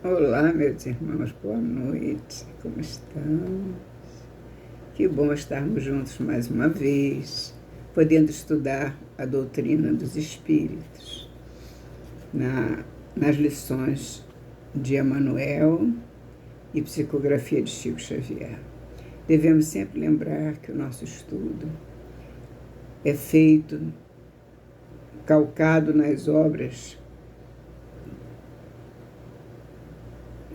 Olá, meus irmãos, boa noite, como estão? Que bom estarmos juntos mais uma vez, podendo estudar a doutrina dos Espíritos nas lições de Emmanuel e psicografia de Chico Xavier. Devemos sempre lembrar que o nosso estudo é feito calcado nas obras,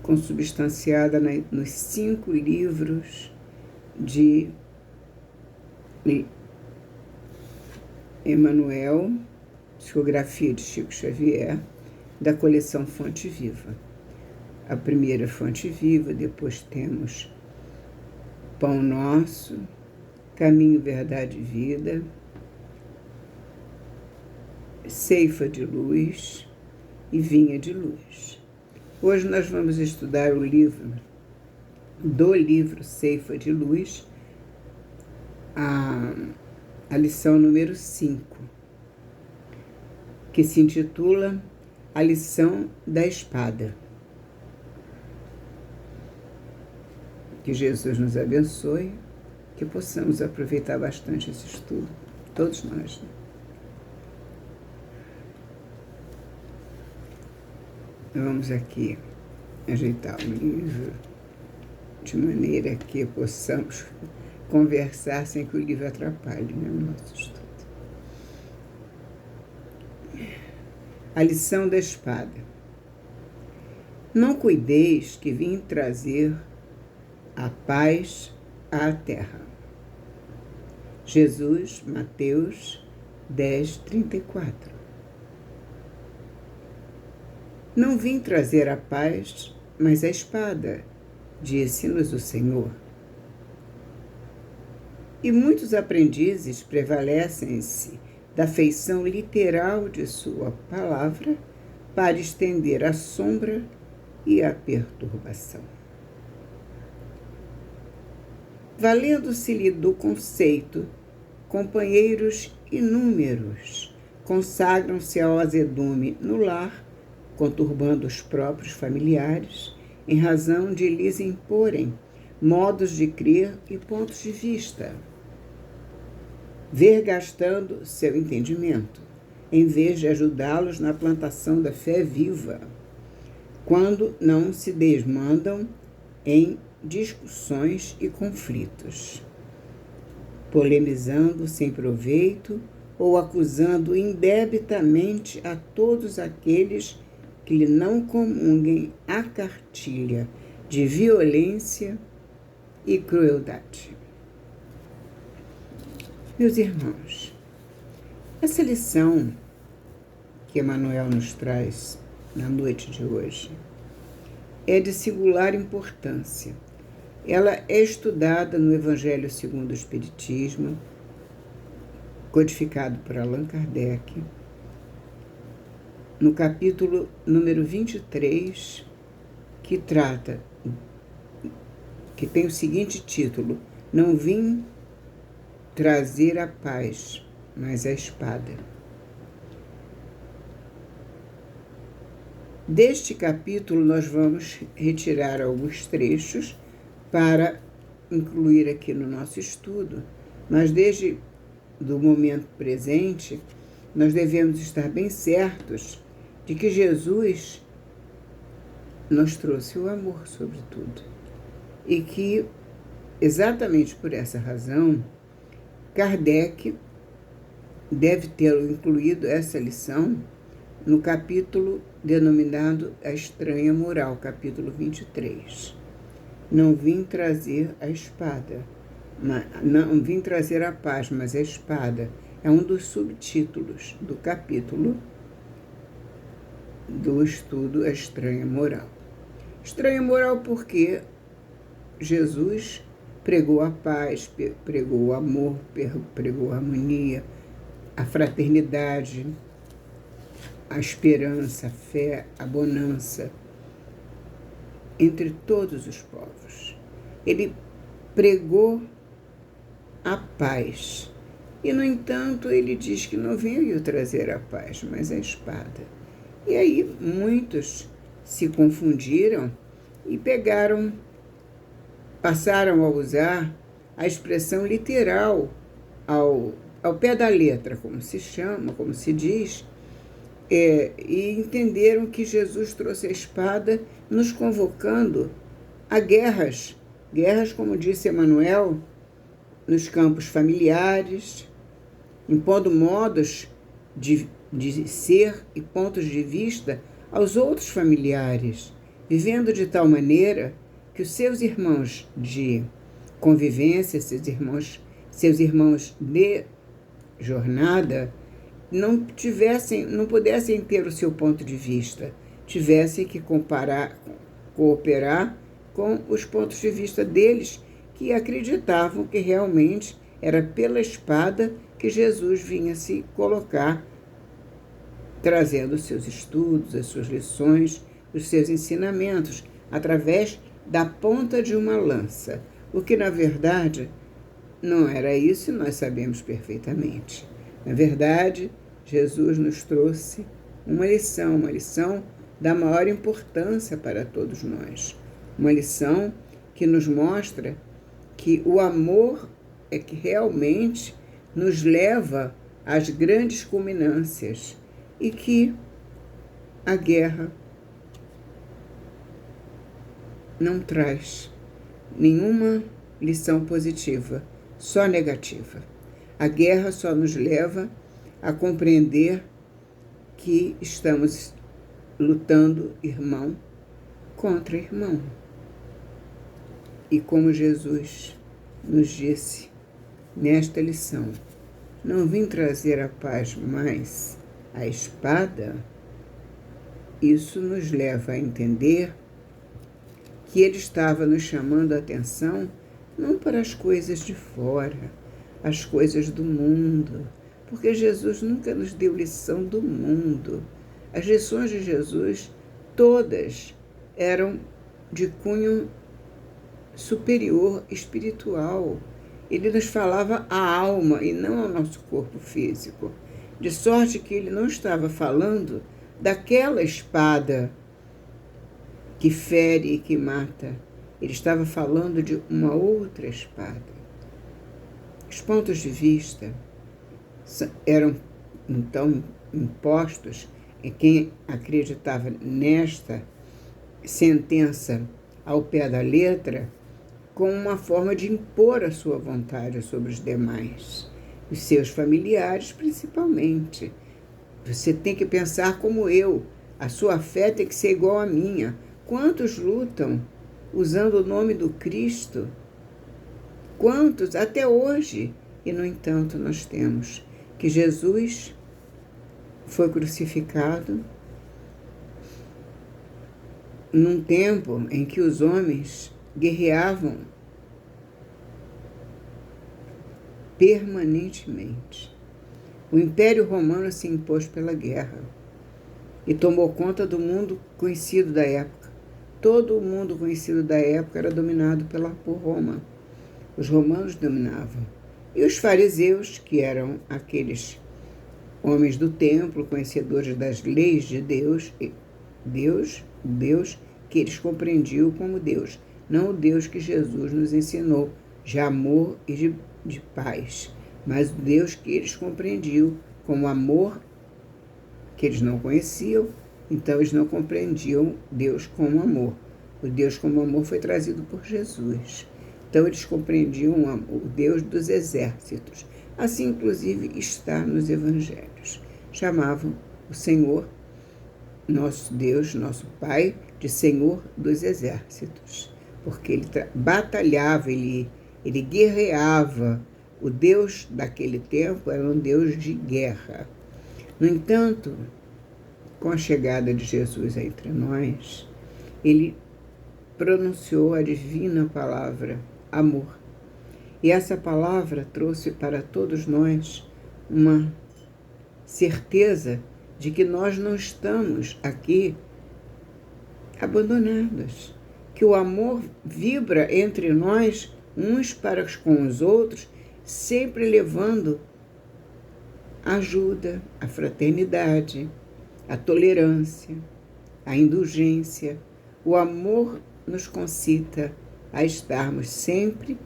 consubstanciada nos 5 livros de Emmanuel, psicografia de Chico Xavier, da coleção Fonte Viva. A primeira Fonte Viva, depois temos Pão Nosso, Caminho, Verdade e Vida, Ceifa de Luz e Vinha de Luz. Hoje nós vamos estudar o livro Ceifa de Luz, a lição número 5, que se intitula A Lição da Espada. Que Jesus nos abençoe, que possamos aproveitar bastante esse estudo, todos nós, né? Vamos aqui ajeitar o livro de maneira que possamos conversar sem que o livro atrapalhe, né, o nosso estudo. A lição da espada. Não cuideis que vim trazer a paz à terra. Jesus, Mateus 10:34. Não vim trazer a paz, mas a espada, disse-nos o Senhor. E muitos aprendizes prevalecem-se da feição literal de sua palavra para estender a sombra e a perturbação. Valendo-se-lhe do conceito, companheiros inúmeros consagram-se ao azedume no lar, conturbando os próprios familiares, em razão de lhes imporem modos de crer e pontos de vista, vergastando seu entendimento, em vez de ajudá-los na plantação da fé viva, quando não se desmandam em discussões e conflitos, polemizando sem proveito ou acusando indebitamente a todos aqueles que lhe não comunguem a cartilha de violência e crueldade. Meus irmãos, essa lição que Emmanuel nos traz na noite de hoje é de singular importância. Ela é estudada no Evangelho segundo o Espiritismo, codificado por Allan Kardec, no capítulo número 23, que tem o seguinte título: Não vim trazer a paz, mas a espada. Deste capítulo nós vamos retirar alguns trechos para incluir aqui no nosso estudo, mas desde o momento presente nós devemos estar bem certos de que Jesus nos trouxe o amor sobre tudo. E que, exatamente por essa razão, Kardec deve ter incluído essa lição no capítulo denominado A Estranha Moral, capítulo 23. Não vim trazer a espada, não vim trazer a paz, mas a espada. É um dos subtítulos do capítulo do estudo A Estranha Moral. Estranha moral porque Jesus pregou a paz, pregou o amor, pregou a harmonia, a fraternidade, a esperança, a fé, a bonança entre todos os povos. Ele pregou a paz. E, no entanto, ele diz que não veio trazer a paz, mas a espada. E aí muitos se confundiram e passaram a usar a expressão literal ao pé da letra, como se chama, como se diz, e entenderam que Jesus trouxe a espada nos convocando a guerras, como disse Emmanuel, nos campos familiares, impondo modos de ser e pontos de vista aos outros familiares, vivendo de tal maneira que os seus irmãos de convivência, seus irmãos de jornada, não pudessem ter o seu ponto de vista, tivessem que cooperar com os pontos de vista deles, que acreditavam que realmente era pela espada que Jesus vinha se colocar, trazendo os seus estudos, as suas lições, os seus ensinamentos, através da ponta de uma lança, o que, na verdade, não era isso e nós sabemos perfeitamente. Na verdade, Jesus nos trouxe uma lição da maior importância para todos nós. Uma lição que nos mostra que o amor é que realmente nos leva às grandes culminâncias e que a guerra não traz nenhuma lição positiva, só negativa. A guerra só nos leva a compreender que estamos lutando irmão contra irmão. E como Jesus nos disse nesta lição, não vim trazer a paz, mas a espada, isso nos leva a entender que ele estava nos chamando a atenção não para as coisas de fora, as coisas do mundo, porque Jesus nunca nos deu lição do mundo. As lições de Jesus, todas, eram de cunho superior, espiritual. Ele nos falava à alma e não ao nosso corpo físico, de sorte que ele não estava falando daquela espada que fere e que mata. Ele estava falando de uma outra espada. Os pontos de vista eram, então, impostos em quem acreditava nesta sentença ao pé da letra, como uma forma de impor a sua vontade sobre os demais, os seus familiares principalmente. Você tem que pensar como eu, a sua fé tem que ser igual à minha. Quantos lutam usando o nome do Cristo? Quantos até hoje? E, no entanto, nós temos que Jesus foi crucificado num tempo em que os homens guerreavam permanentemente. O Império Romano se impôs pela guerra e tomou conta do mundo conhecido da época. Todo o mundo conhecido da época era dominado por Roma. Os romanos dominavam. E os fariseus, que eram aqueles homens do templo, conhecedores das leis de Deus que eles compreendiam como Deus, não o Deus que Jesus nos ensinou, de amor e de paz, mas o Deus que eles compreendiam como amor, que eles não conheciam, então eles não compreendiam Deus como amor. O Deus como amor foi trazido por Jesus. Então eles compreendiam o Deus dos exércitos. Assim, inclusive, está nos evangelhos. Chamavam o Senhor, nosso Deus, nosso Pai, de Senhor dos exércitos, porque ele batalhava, ele guerreava. O Deus daquele tempo era um Deus de guerra. No entanto, com a chegada de Jesus entre nós, ele pronunciou a divina palavra amor. E essa palavra trouxe para todos nós uma certeza de que nós não estamos aqui abandonados, que o amor vibra entre nós, uns para com os outros, sempre levando a ajuda, a fraternidade, a tolerância, a indulgência, o amor nos concita a estarmos sempre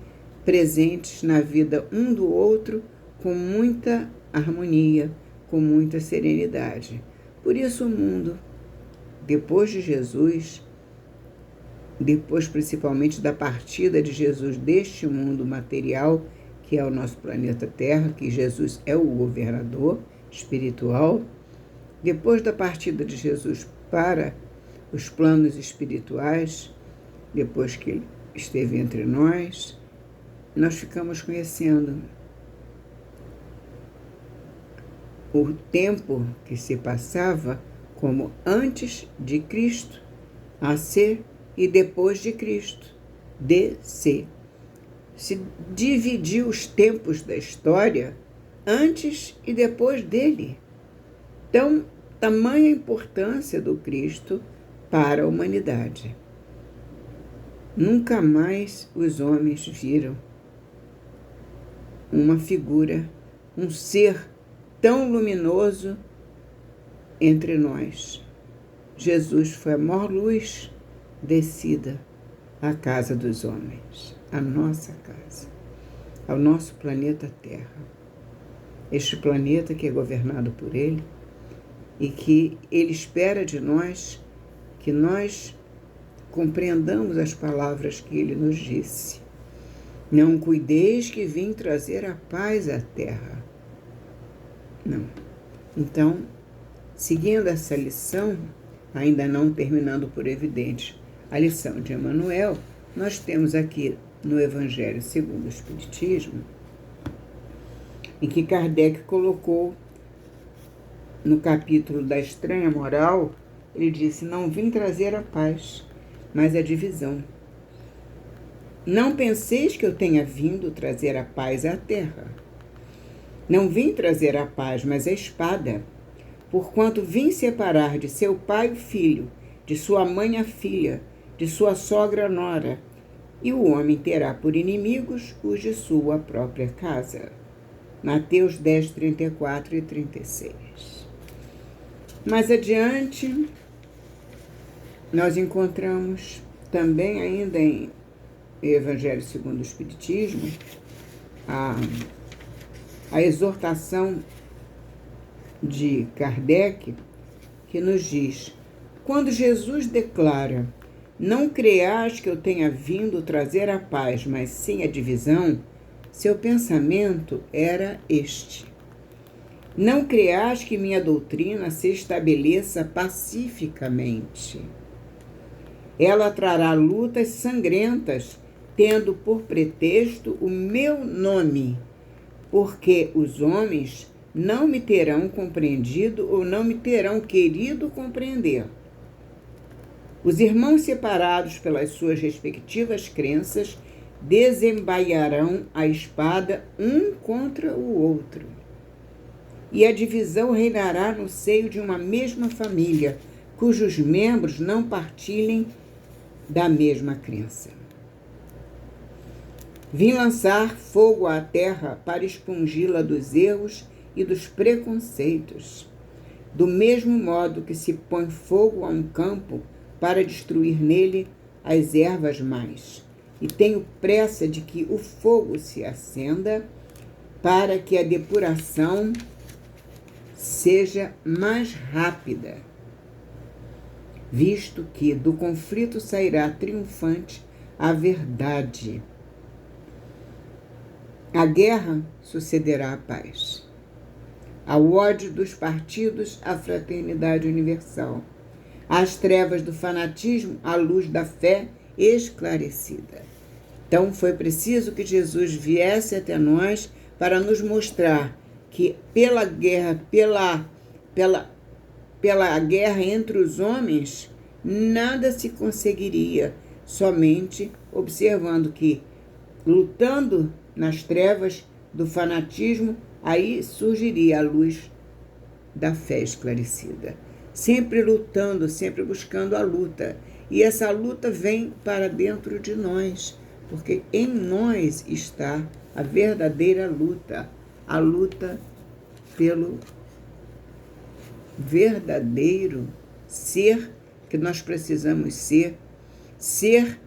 presentes na vida um do outro com muita harmonia, com muita serenidade. Por isso o mundo, depois de Jesus, depois principalmente da partida de Jesus deste mundo material, que é o nosso planeta Terra, que Jesus é o governador espiritual, depois da partida de Jesus para os planos espirituais, depois que ele esteve entre nós, nós ficamos conhecendo o tempo que se passava como antes de Cristo, AC, e depois de Cristo, DC. Se dividiu os tempos da história antes e depois dele. Então, tamanha importância do Cristo para a humanidade. Nunca mais os homens viram uma figura, um ser tão luminoso entre nós. Jesus foi a maior luz descida à casa dos homens, à nossa casa, ao nosso planeta Terra. Este planeta que é governado por Ele e que Ele espera de nós que nós compreendamos as palavras que Ele nos disse. Não cuideis que vim trazer a paz à terra. Não. Então, seguindo essa lição, ainda não terminando por evidente a lição de Emmanuel, nós temos aqui no Evangelho segundo o Espiritismo, em que Kardec colocou no capítulo da estranha moral, ele disse: não vim trazer a paz, mas a divisão. Não penseis que eu tenha vindo trazer a paz à terra. Não vim trazer a paz, mas a espada, porquanto vim separar de seu pai o filho, de sua mãe a filha, de sua sogra a nora, e o homem terá por inimigos os de sua própria casa. Mateus 10, 34 e 36. Mais adiante, nós encontramos também ainda em Evangelho segundo o Espiritismo a exortação de Kardec, que nos diz: quando Jesus declara: não creais que eu tenha vindo trazer a paz, mas sim a divisão, seu pensamento era este: não creais que minha doutrina se estabeleça pacificamente. Ela trará lutas sangrentas, tendo por pretexto o meu nome, porque os homens não me terão compreendido ou não me terão querido compreender. Os irmãos separados pelas suas respectivas crenças desembainharão a espada um contra o outro. E a divisão reinará no seio de uma mesma família, cujos membros não partilhem da mesma crença. Vim lançar fogo à terra para expungi-la dos erros e dos preconceitos, do mesmo modo que se põe fogo a um campo para destruir nele as ervas mais. E tenho pressa de que o fogo se acenda para que a depuração seja mais rápida, visto que do conflito sairá triunfante a verdade. A guerra sucederá à paz. Ao ódio dos partidos, a fraternidade universal. Às trevas do fanatismo, a luz da fé esclarecida. Então foi preciso que Jesus viesse até nós para nos mostrar que pela guerra entre os homens, nada se conseguiria, somente observando que, lutando nas trevas do fanatismo, aí surgiria a luz da fé esclarecida. Sempre lutando, sempre buscando a luta. E essa luta vem para dentro de nós, porque em nós está a verdadeira luta, a luta pelo verdadeiro ser que nós precisamos ser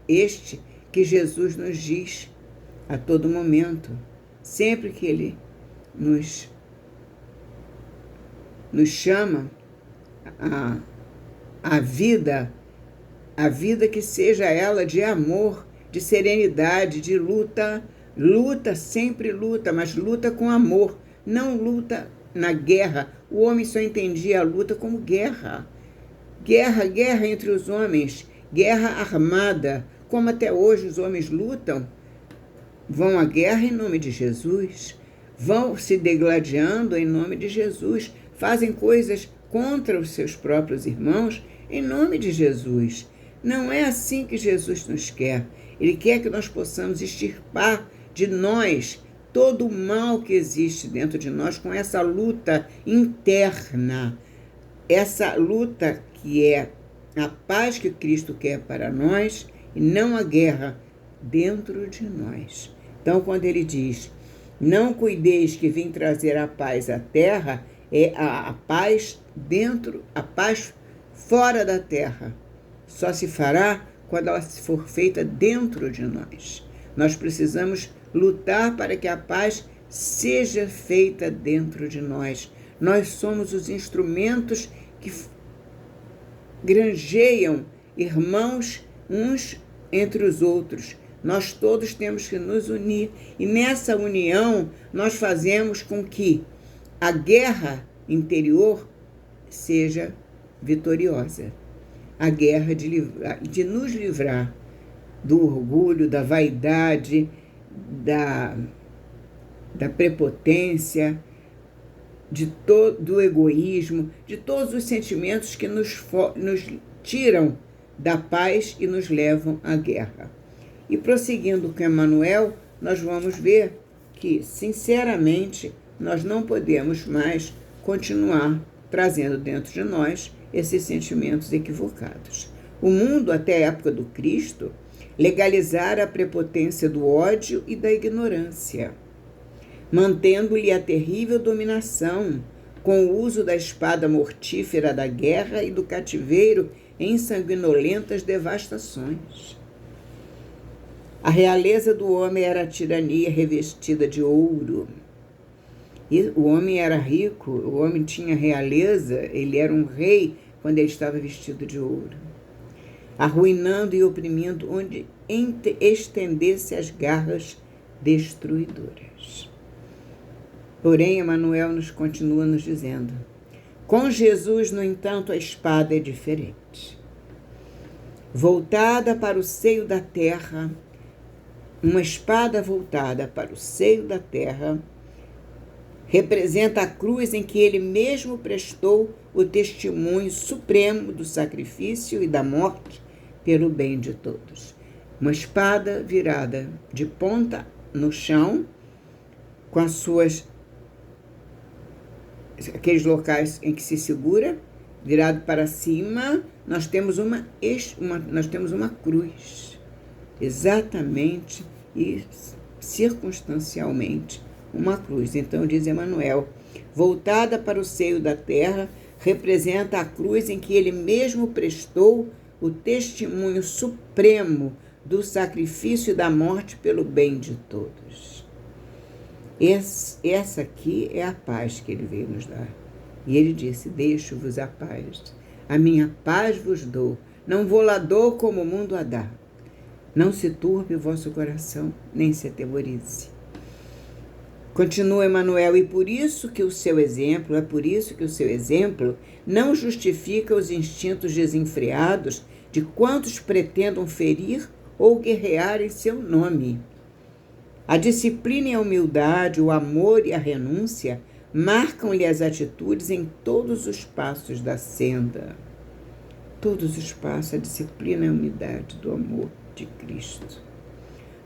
este que Jesus nos diz a todo momento, sempre que Ele nos chama a vida que seja ela de amor, de serenidade, de luta, sempre luta, mas luta com amor, não luta na guerra. O homem só entendia a luta como guerra. Guerra entre os homens, guerra armada, como até hoje os homens lutam. Vão à guerra em nome de Jesus, vão se degladiando em nome de Jesus, fazem coisas contra os seus próprios irmãos em nome de Jesus. Não é assim que Jesus nos quer. Ele quer que nós possamos extirpar de nós todo o mal que existe dentro de nós com essa luta interna, essa luta que é a paz que Cristo quer para nós e não a guerra dentro de nós. Então, quando ele diz, não cuideis que vim trazer a paz à terra, é a paz dentro, a paz fora da terra. Só se fará quando ela for feita dentro de nós. Nós precisamos lutar para que a paz seja feita dentro de nós. Nós somos os instrumentos que granjeiam irmãos uns entre os outros. Nós todos temos que nos unir. E nessa união, nós fazemos com que a guerra interior seja vitoriosa. A guerra de nos livrar do orgulho, da vaidade, da prepotência, do egoísmo, de todos os sentimentos que nos tiram da paz e nos levam à guerra. E prosseguindo com Emmanuel, nós vamos ver que, sinceramente, nós não podemos mais continuar trazendo dentro de nós esses sentimentos equivocados. O mundo, até a época do Cristo, legalizara a prepotência do ódio e da ignorância, mantendo-lhe a terrível dominação, com o uso da espada mortífera da guerra e do cativeiro em sanguinolentas devastações. A realeza do homem era a tirania revestida de ouro. E o homem era rico, o homem tinha realeza, ele era um rei quando ele estava vestido de ouro, arruinando e oprimindo onde estendesse as garras destruidoras. Porém, Emmanuel continua nos dizendo, com Jesus, no entanto, a espada é diferente. Voltada para o seio da terra, uma espada voltada para o seio da terra, representa a cruz em que ele mesmo prestou o testemunho supremo do sacrifício e da morte pelo bem de todos. Uma espada virada de ponta no chão, com aqueles locais em que se segura, virado para cima, nós temos uma cruz, exatamente e circunstancialmente uma cruz. Então diz Emmanuel, voltada para o seio da terra, representa a cruz em que ele mesmo prestou o testemunho supremo do sacrifício e da morte pelo bem de todos. Essa aqui é a paz que ele veio nos dar. E ele disse, deixo-vos a paz. A minha paz vos dou. Não vou lá dou como o mundo a dá. Não se turbe o vosso coração, nem se atemorize. Continua Emmanuel, é por isso que o seu exemplo não justifica os instintos desenfreados de quantos pretendam ferir ou guerrear em seu nome. A disciplina e a humildade, o amor e a renúncia marcam-lhe as atitudes em todos os passos da senda. Todos os passos, a disciplina e a humildade do amor de Cristo.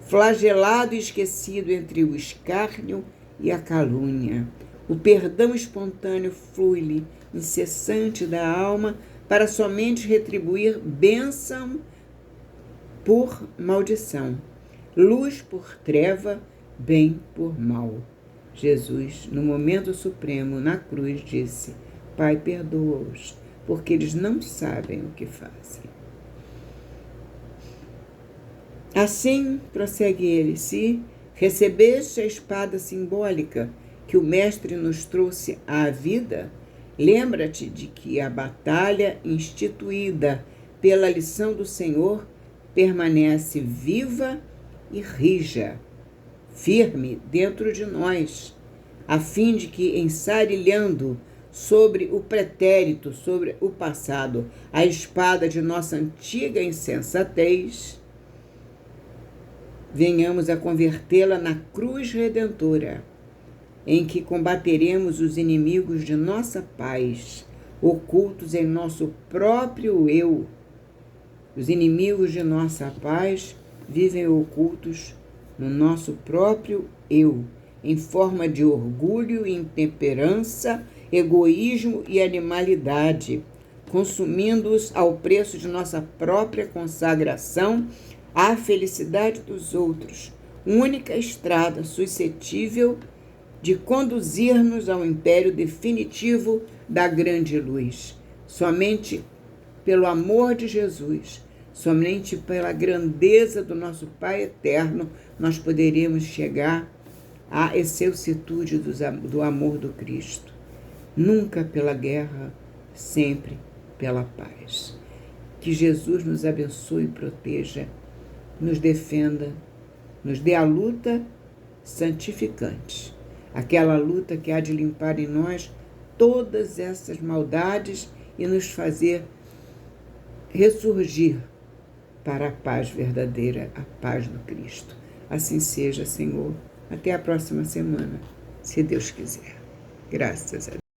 Flagelado e esquecido entre o escárnio e a calúnia, o perdão espontâneo flui-lhe, incessante da alma, para somente retribuir bênção por maldição, luz por treva, bem por mal. Jesus, no momento supremo, na cruz, disse, Pai, perdoa-os, porque eles não sabem o que fazem. Assim, prossegue ele, se recebeste a espada simbólica que o Mestre nos trouxe à vida, lembra-te de que a batalha instituída pela lição do Senhor permanece viva e rija, firme dentro de nós, a fim de que, ensarilhando sobre o pretérito, sobre o passado, a espada de nossa antiga insensatez, venhamos a convertê-la na cruz redentora, em que combateremos os inimigos de nossa paz, ocultos em nosso próprio eu. Os inimigos de nossa paz vivem ocultos no nosso próprio eu, em forma de orgulho, intemperança, egoísmo e animalidade, consumindo-os ao preço de nossa própria consagração à felicidade dos outros, única estrada suscetível de conduzir-nos ao império definitivo da grande luz. Somente pelo amor de Jesus, somente pela grandeza do nosso Pai eterno, nós poderemos chegar à excelsitude do amor do Cristo. Nunca pela guerra, sempre pela paz. Que Jesus nos abençoe e proteja, nos defenda, nos dê a luta santificante. Aquela luta que há de limpar em nós todas essas maldades e nos fazer ressurgir para a paz verdadeira, a paz do Cristo. Assim seja, Senhor. Até a próxima semana, se Deus quiser. Graças a Deus.